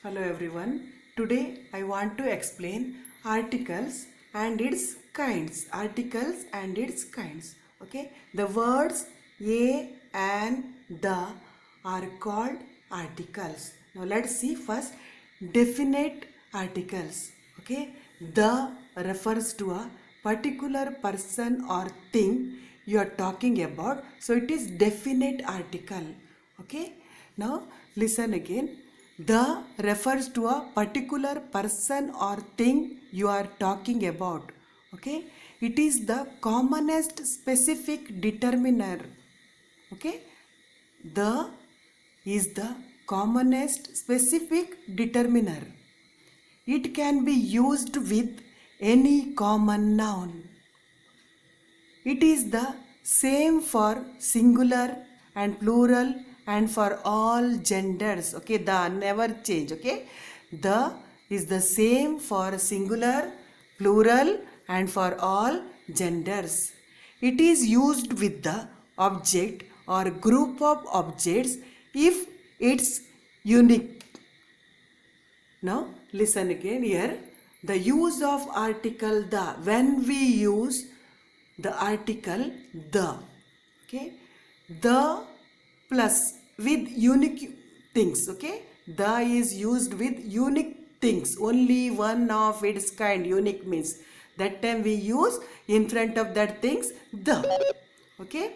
Hello everyone. Today I want to explain articles and its kinds. Articles and its kinds. Okay. The words a and the are called articles. Now let's see first definite articles. Okay. The refers to a particular person or thing you are talking about. So it is definite article. Okay. Now listen again. The refers to a particular person or thing you are talking about. Okay. It is the commonest specific determiner. Okay. The is the commonest specific determiner. It can be used with any common noun. It is the same for singular and plural and for all genders. Okay, the never change. Okay, the is the same for singular, plural and for all genders. It is used with the object or group of objects if it's unique. Now listen again here. The use of article the. When we use the article the, okay, the plus with unique things, okay, the is used with unique things, only one of its kind. Unique means that time we use in front of that things the, okay.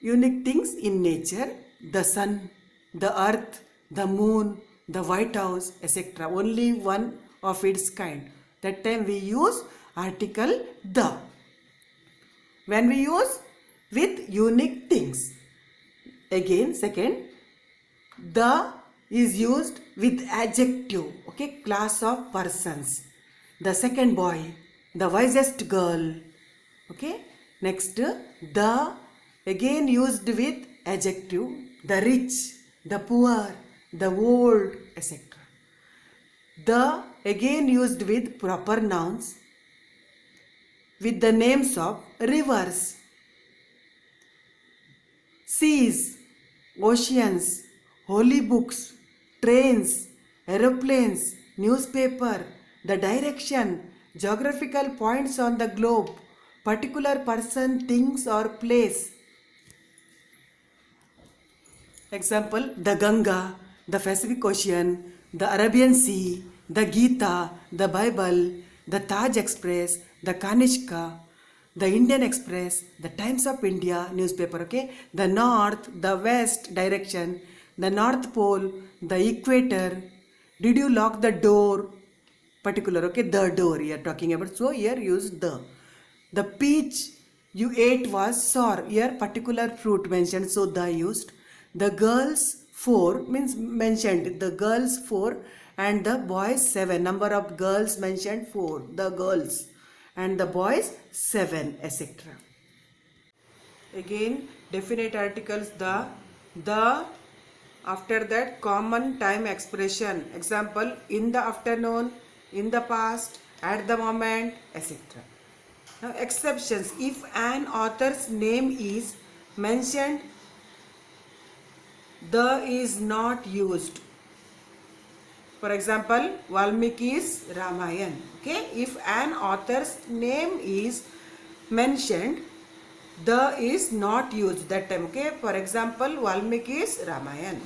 Unique things in nature, the sun, the earth, the moon, the White House, etc. Only one of its kind. That time we use article the. When we use with unique things. Again, second, the is used with adjective, okay, class of persons. The second boy, the wisest girl, okay. Next, the again used with adjective, the rich, the poor, the old, etc. The again used with proper nouns, with the names of rivers, seas, oceans, holy books, trains, aeroplanes, newspaper, the direction, geographical points on the globe, particular person, things or place. Example, the Ganga, the Pacific Ocean, the Arabian Sea, the Gita, the Bible, the Taj Express, the Kanishka, the Indian Express, the Times of India newspaper, okay, the north, the west direction, the North Pole, the equator. Did you lock the door? Particular, okay, the door you are talking about. So here use the. The peach you ate was sour. Here particular fruit mentioned, so the used. The girls 4 means mentioned. The girls 4 and the boys 7. Number of girls mentioned 4. The girls and the boys 7, etc. Again, definite articles the, after that common time expression. Example, in the afternoon, in the past, at the moment, etc. Now exceptions. If an author's name is mentioned, the is not used. For example, Valmiki's Ramayana. Okay, if an author's name is mentioned, the is not used that time. Okay, for example, Valmiki's Ramayana.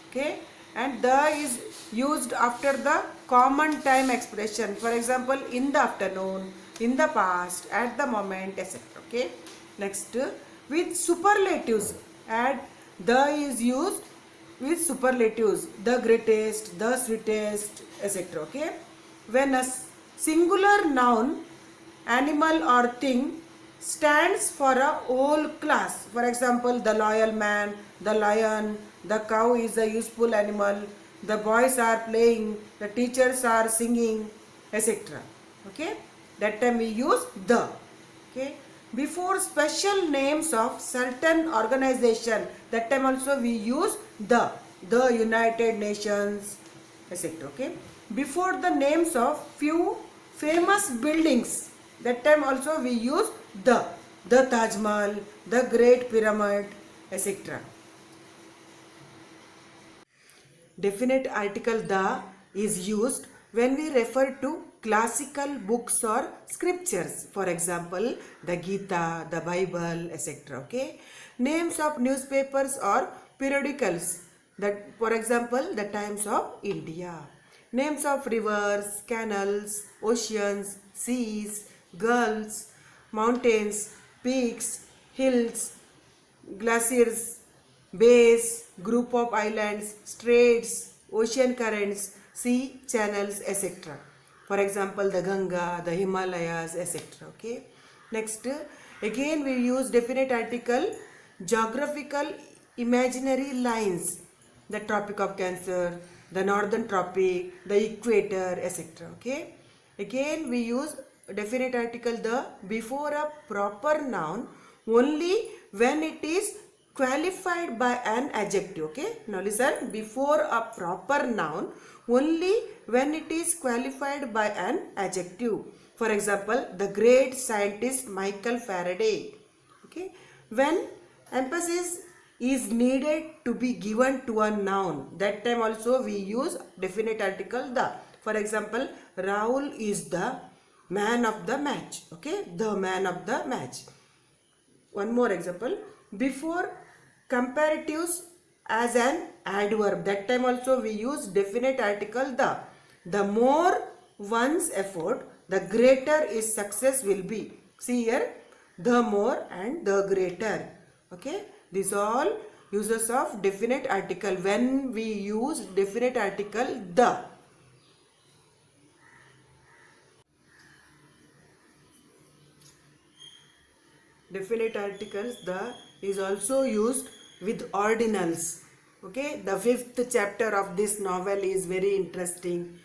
Okay, and the is used after the common time expression. For example, in the afternoon, in the past, at the moment, etc. Okay, next, with superlatives, add the is used with superlatives, the greatest, the sweetest, etc. Okay, when a singular noun, animal or thing stands for a whole class. For example, the loyal man, the lion, the cow is a useful animal, the boys are playing, the teachers are singing, etc. Okay, that time we use the. Okay, before special names of certain organization, that time also we use the United Nations, etc. Okay, before the names of few famous buildings, that time also we use the Taj Mahal, the Great Pyramid, etc. definite article the is used when we refer to classical books or scriptures. For example, the Gita, the Bible, etc. Okay. Names of newspapers or periodicals. That, for example, the Times of India. Names of rivers, canals, oceans, seas, gulfs, mountains, peaks, hills, glaciers, bays, group of islands, straits, ocean currents, sea channels, etc. For example, the Ganga, the Himalayas, etc. Okay. Next, again we use definite article, geographical imaginary lines, the Tropic of Cancer, the Northern Tropic, the Equator, etc. Okay. Again we use definite article the before a proper noun only when it is qualified by an adjective. Okay. Now listen, before a proper noun only when it is qualified by an adjective. For example, the great scientist Michael Faraday. Okay. When emphasis is needed to be given to a noun, that time also we use definite article the. For example, Rahul is the man of the match. Okay, the man of the match. One more example, before comparatives as an adverb, that time also we use definite article the. The more one's effort, the greater his success will be. See here, the more and the greater. Okay, these all uses of definite article when we use definite article the. Definite articles the is also used with ordinals. Okay, the 5th chapter of this novel is very interesting.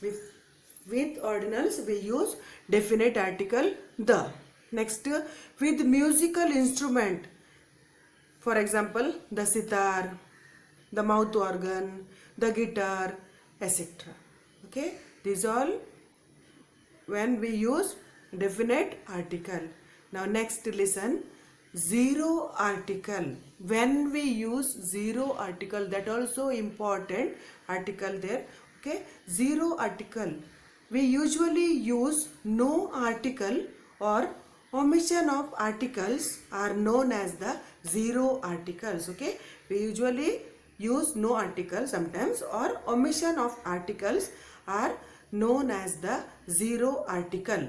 With ordinals we use definite article the. Next, with musical instrument, for example, the sitar, the mouth organ, the guitar, etc. Okay, these all when we use definite article. Now next listen, zero article. When we use zero article, that also important article there. Okay, zero article. We usually use no article or omission of articles are known as the zero articles. Okay, we usually use no article sometimes or omission of articles are known as the zero article.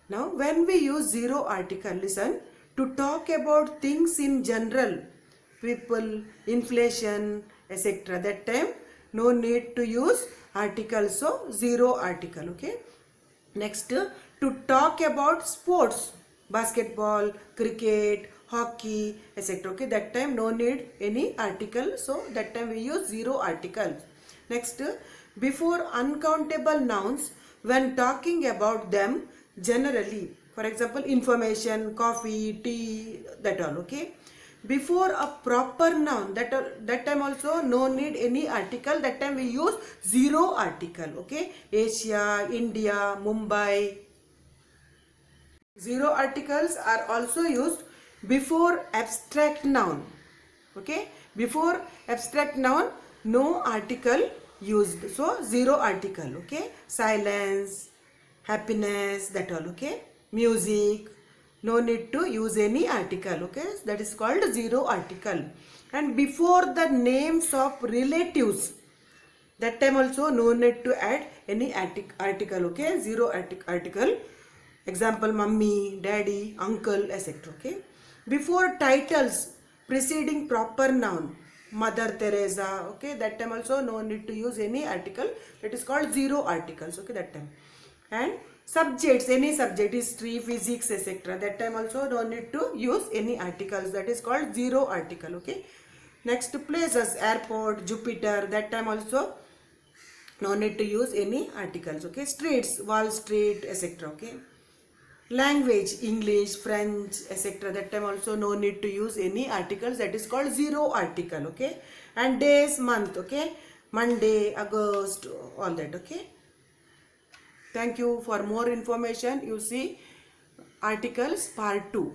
Now when we use zero article, listen, to talk about things in general, people, inflation, etc. That time no need to use article, so zero article. Okay. Next, to talk about sports, basketball, cricket, hockey, etc. Okay, that time no need any article, so that time we use zero article. Next, before uncountable nouns when talking about them generally, for example, information, coffee, tea, that all. Okay, before a proper noun, that time also no need any article, that time we use zero article. Okay, Asia, India, Mumbai. Zero articles are also used before abstract noun. Okay, before abstract noun no article used, so zero article. Okay, silence, happiness, that all. Okay, music, no need to use any article. Okay, that is called zero article. And before the names of relatives, that time also no need to add any article. Okay, zero article. Example, mummy, daddy, uncle, etc. Okay, before titles preceding proper noun, Mother Teresa. Okay, that time also no need to use any article, that is called zero articles. Okay, that time. And subjects, any subject, history, physics, etc. that time also no need to use any articles, that is called zero article. Okay, next, places, airport, Jupiter, that time also no need to use any articles. Okay, streets, Wall Street, etc. Okay, language, English, French, etc. that time also no need to use any articles, that is called zero article. Okay, and days, month. Okay, Monday, August, all that. Okay, thank you. For more information you see articles part 2.